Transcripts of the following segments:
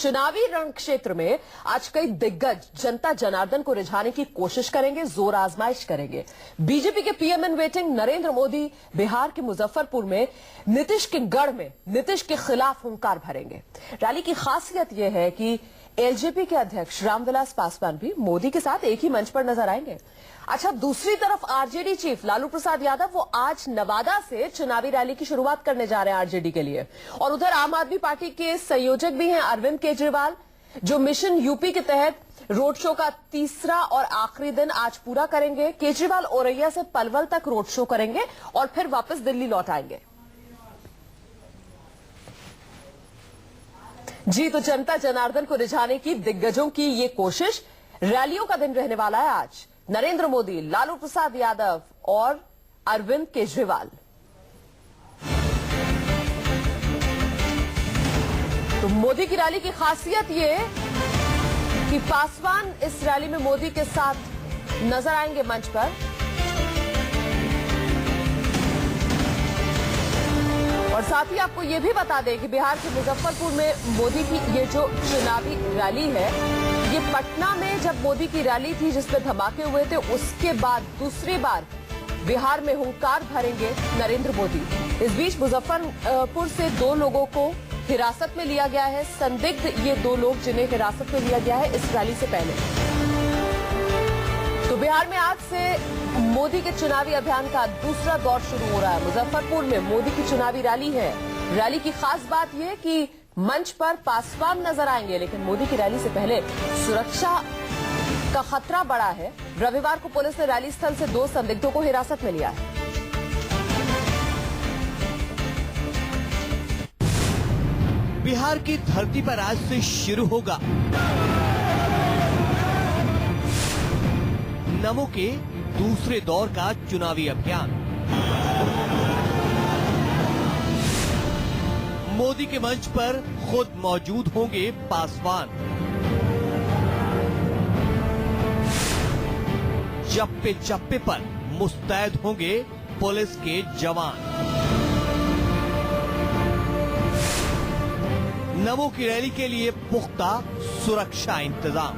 चुनावी रण क्षेत्र में आज कई दिग्गज जनता जनार्दन को रिझाने की कोशिश करेंगे, जोर आजमाइश करेंगे। बीजेपी के PM in waiting Narendra Modi Bihar के मुजफ्फरपुर में नीतीश के गढ़ में नीतीश के खिलाफ हुंकार भरेंगे। रैली की खासियत यह है कि एलजेपी के अध्यक्ष रामविलास पासवान भी मोदी के साथ एक ही मंच पर नजर आएंगे। अच्छा, दूसरी तरफ आरजेडी चीफ लालू प्रसाद यादव वो आज नवादा से चुनावी रैली की शुरुआत करने जा रहे हैं आरजेडी के लिए। और उधर आम आदमी पार्टी के संयोजक भी हैं अरविंद केजरीवाल, जो मिशन यूपी के तहत रोड शो का तीसरा और आखिरी दिन आज पूरा करेंगे। केजरीवाल औरैया से पलवल तक रोड शो करेंगे और फिर वापस दिल्ली लौट आएंगे। जी, तो जनता जनार्दन को रिझाने की दिग्गजों की ये कोशिश। रैलियों का दिन रहने वाला है आज। नरेंद्र मोदी, लालू प्रसाद यादव और अरविंद केजरीवाल। तो मोदी की रैली की खासियत ये कि पासवान इस रैली में मोदी के साथ नजर आएंगे मंच पर। और साथ ही आपको यह भी बता दें कि बिहार के मुजफ्फरपुर में मोदी की ये जो चुनावी रैली है, ये पटना में जब मोदी की रैली थी जिसमें धमाके हुए थे, उसके बाद दूसरी बार बिहार में हुंकार भरेंगे नरेंद्र मोदी। इस बीच मुजफ्फरपुर से 2 लोगों को हिरासत में लिया गया है। संदिग्ध ये 2 लोग जिन्हें हिरासत में लिया गया है इस रैली से पहले। तो बिहार में आज से मोदी के चुनावी अभियान का दूसरा दौर शुरू हो रहा है। मुजफ्फरपुर में मोदी की चुनावी रैली है। रैली की खास बात यह कि मंच पर पासवान नजर आएंगे, लेकिन मोदी की रैली से पहले सुरक्षा का खतरा बढ़ा है। रविवार को पुलिस ने रैली स्थल से 2 संदिग्धों को हिरासत में लिया है। बिहार की धरती पर आज से शुरू होगा नमो के दूसरे दौर का चुनावी अभियान। मोदी के मंच पर खुद मौजूद होंगे पासवान। चप्पे चप्पे पर मुस्तैद होंगे पुलिस के जवान। नमो की रैली के लिए पुख्ता सुरक्षा इंतजाम।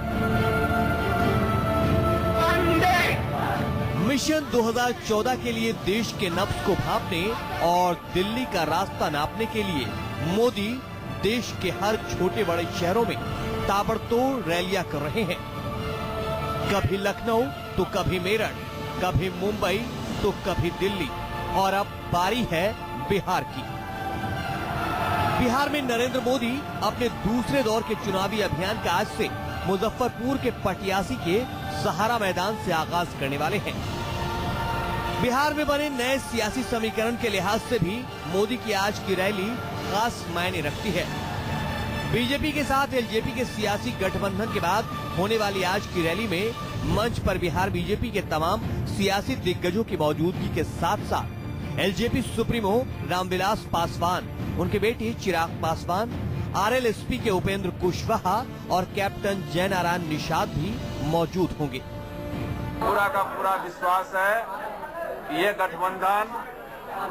मिशन 2014 के लिए देश के नब्ज को भांपने और दिल्ली का रास्ता नापने के लिए मोदी देश के हर छोटे बड़े शहरों में ताबड़तोड़ रैलियां कर रहे हैं। कभी लखनऊ तो कभी मेरठ, कभी मुंबई तो कभी दिल्ली, और अब बारी है बिहार की। बिहार में नरेंद्र मोदी अपने दूसरे दौर के चुनावी अभियान का आज से मुजफ्फरपुर के पटियासी के सहारा मैदान से आगाज करने वाले हैं। बिहार में बने नए सियासी समीकरण के लिहाज से भी मोदी की आज की रैली खास मायने रखती है। बीजेपी के साथ एलजेपी के सियासी गठबंधन के बाद होने वाली आज की रैली में मंच पर बिहार बीजेपी के तमाम सियासी दिग्गजों की मौजूदगी के साथ साथ एलजेपी सुप्रीमो रामविलास पासवान, उनके बेटे चिराग पासवान, आरएलएसपी के उपेंद्र कुशवाहा और कैप्टन जयनारायण निषाद भी मौजूद होंगे। पूरा का पूरा विश्वास है कि ये गठबंधन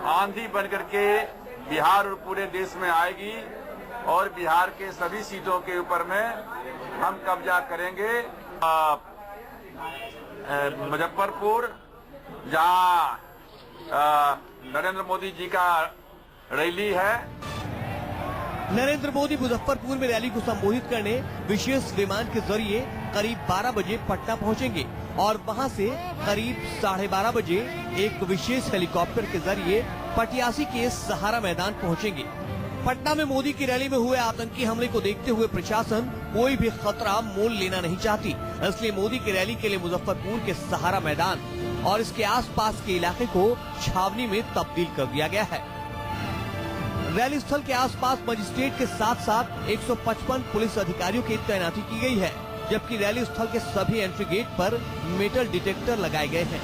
आंधी बनकर के बिहार और पूरे देश में आएगी और बिहार के सभी सीटों के ऊपर में हम कब्जा करेंगे। मुजफ्फरपुर, जहां नरेंद्र मोदी जी का रैली है। नरेंद्र मोदी मुजफ्फरपुर में रैली को संबोधित करने विशेष विमान के जरिए करीब 12 बजे पटना पहुंचेंगे और वहां से करीब 12:30 बजे एक विशेष हेलीकॉप्टर के जरिए पटियासी के सहारा मैदान पहुंचेंगे। पटना में मोदी की रैली में हुए आतंकी हमले को देखते हुए प्रशासन कोई भी खतरा मोल लेना नहीं चाहती, इसलिए मोदी की रैली के लिए मुजफ्फरपुर के सहारा मैदान और इसके आसपास के इलाके को छावनी में तब्दील कर दिया गया है। रैली स्थल के आसपास मजिस्ट्रेट के साथ साथ 155 पुलिस अधिकारियों की तैनाती की गई है, जबकि रैली स्थल के सभी एंट्री गेट पर मेटल डिटेक्टर लगाए गए हैं।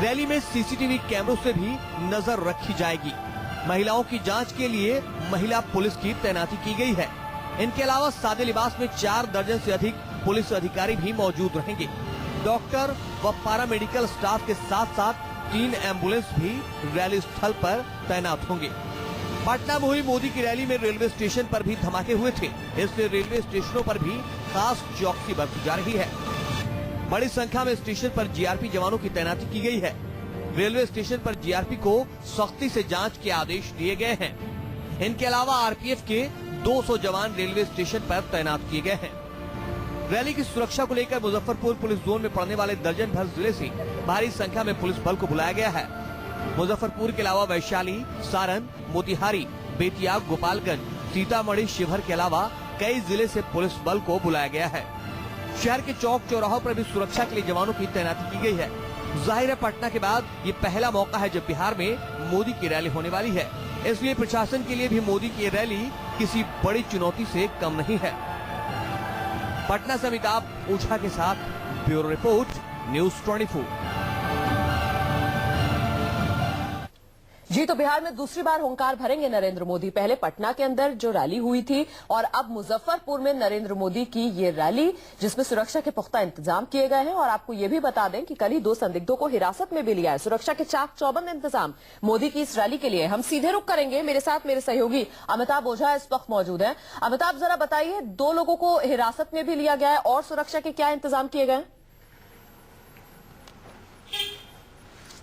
रैली में सीसीटीवी कैमरों से भी नजर रखी जाएगी। महिलाओं की जांच के लिए महिला पुलिस की तैनाती की गई है। इनके अलावा सादे लिबास में 4 दर्जन से अधिक पुलिस अधिकारी भी मौजूद रहेंगे। डॉक्टर व पैरामेडिकल स्टाफ के साथ साथ 3 एम्बुलेंस भी रैली स्थल पर तैनात होंगे। पटना में हुई मोदी की रैली में रेलवे स्टेशन पर भी धमाके हुए थे, इसलिए रेलवे स्टेशनों पर भी खास चौकसी बरती जा रही है। बड़ी संख्या में स्टेशन पर जीआरपी जवानों की तैनाती की गई है। रेलवे स्टेशन पर जीआरपी को सख्ती से जांच के आदेश दिए गए हैं। इनके अलावा आरपीएफ के 200 जवान रेलवे स्टेशन पर तैनात किए गए हैं। रैली की सुरक्षा को लेकर मुजफ्फरपुर पुलिस जोन में पड़ने वाले दर्जन भर जिले से भारी संख्या में पुलिस बल को बुलाया गया है। मुजफ्फरपुर के अलावा वैशाली, सारण, मोतिहारी, बेतिया, गोपालगंज, सीतामढ़ी, शिवहर के अलावा कई जिले से पुलिस बल को बुलाया गया है। शहर के चौक चौराहों पर भी सुरक्षा के लिए जवानों की तैनाती की गई है। जाहिर है पटना के बाद ये पहला मौका है जब बिहार में मोदी की रैली होने वाली है, इसलिए प्रशासन के लिए भी मोदी की रैली किसी बड़ी चुनौती से कम नहीं है। पटना से अमिताभ ओझा के साथ ब्यूरो रिपोर्ट, न्यूज 24। जी, तो बिहार में दूसरी बार हुंकार भरेंगे नरेंद्र मोदी। पहले पटना के अंदर जो रैली हुई थी और अब मुजफ्फरपुर में नरेंद्र मोदी की ये रैली, जिसमें सुरक्षा के पुख्ता इंतजाम किए गए हैं। और आपको ये भी बता दें कि कल ही 2 संदिग्धों को हिरासत में भी लिया है। सुरक्षा के चाक चौबंद इंतजाम मोदी की इस रैली के लिए। हम सीधे रुख करेंगे, मेरे साथ मेरे सहयोगी अमिताभ ओझा इस वक्त मौजूद हैं। अमिताभ, जरा बताइए, 2 लोगों को हिरासत में भी लिया गया है और सुरक्षा के क्या इंतजाम किए गए?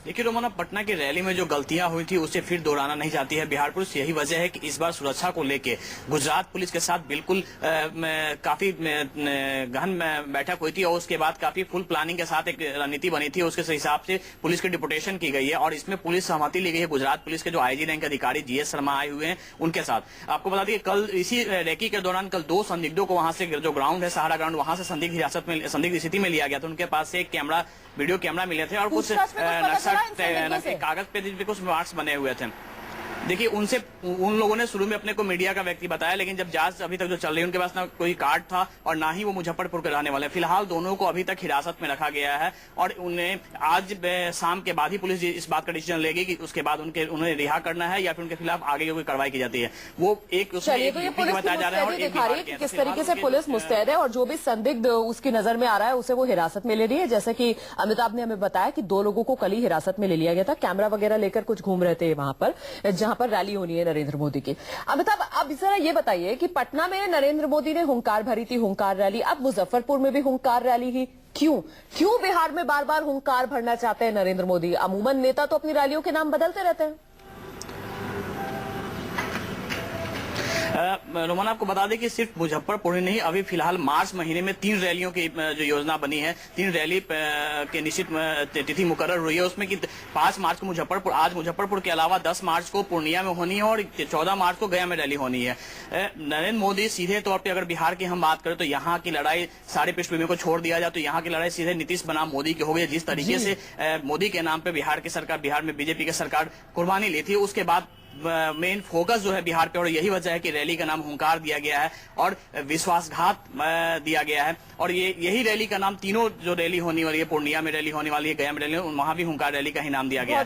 देखिए रोमाना, पटना की रैली में जो गलतियां हुई थी उसे फिर दोहराना नहीं चाहती है बिहार पुलिस। यही वजह है कि इस बार सुरक्षा को लेके गुजरात पुलिस के साथ बिल्कुल काफी गहन बैठक हुई थी और उसके बाद काफी फुल प्लानिंग के साथ एक रणनीति बनी थी। उसके हिसाब से पुलिस की डिपुटेशन की गई है और इसमें पुलिस सहमति ली गई है। गुजरात पुलिस के जो आईजी रैंक अधिकारी जीएस शर्मा आए हुए हैं उनके साथ। आपको बता दें कल इसी रैली के दौरान कल 2 संदिग्धों को वहां से जो ग्राउंड है सहारा ग्राउंड, वहां से संदिग्ध स्थिति में लिया गया था। उनके पास से एक वीडियो कैमरा मिले थे और कुछ कागज पे भी कुछ मार्क्स बने हुए थे। देखिए उन लोगों ने शुरू में अपने को मीडिया का व्यक्ति बताया, लेकिन जब जांच अभी तक जो चल रही है उनके पास ना कोई कार्ड था और ना ही वो मुजफ्फरपुर के रहने वाले। फिलहाल दोनों को अभी तक हिरासत में रखा गया है और उन्हें आज शाम के बाद ही पुलिस इस बात का डिसीजन लेगी कि उसके बाद उन्हें रिहा करना है या फिर उनके खिलाफ आगे कोई कार्रवाई की जाती है। वो एक बताया जा रहा है कि किस तरीके से पुलिस मुस्तैद है और जो भी संदिग्ध उसकी नजर में आ रहा है उसे वो हिरासत में ले रही है। जैसे कि अमिताभ ने हमें बताया कि 2 लोगों को कल ही हिरासत में ले लिया गया था। कैमरा वगैरह लेकर कुछ घूम रहे थे वहां पर जहां पर रैली होनी है नरेंद्र मोदी की। अमिताभ, अब जरा ये बताइए कि पटना में नरेंद्र मोदी ने हुंकार भरी थी, हुंकार रैली, अब मुजफ्फरपुर में भी हुंकार रैली ही क्यों बिहार में बार बार हुंकार भरना चाहते हैं नरेंद्र मोदी? अमूमन नेता तो अपनी रैलियों के नाम बदलते रहते हैं। रोमाना, आपको बता दें कि सिर्फ मुजफ्फरपुर ही नहीं, अभी फिलहाल मार्च महीने में 3 रैलियों की जो योजना बनी है, 3 रैली के निश्चित तिथि मुकर्रर हुई है। उसमें कि 5 मार्च को आज मुजफ्फरपुर के अलावा 10 मार्च को पूर्णिया में होनी है और 14 मार्च को गया में रैली होनी है। नरेंद्र मोदी सीधे तौर पर, अगर बिहार की हम बात करें तो यहाँ की लड़ाई सारी पृष्ठभूमि को छोड़ दिया जाए तो यहाँ की लड़ाई सीधे नीतीश बनाम मोदी की हो गई। जिस तरीके से मोदी के नाम पे बिहार में बीजेपी की सरकार कुर्बानी ली थी, उसके बाद मेन फोकस जो है बिहार पे, और यही वजह है कि रैली का नाम हुंकार दिया गया है और विश्वासघात दिया गया है। और यही रैली का नाम, तीनों जो रैली होने वाली है, पूर्णिया में रैली होने वाली है, गया में रैली, वहां भी हुंकार रैली का ही नाम दिया गया है।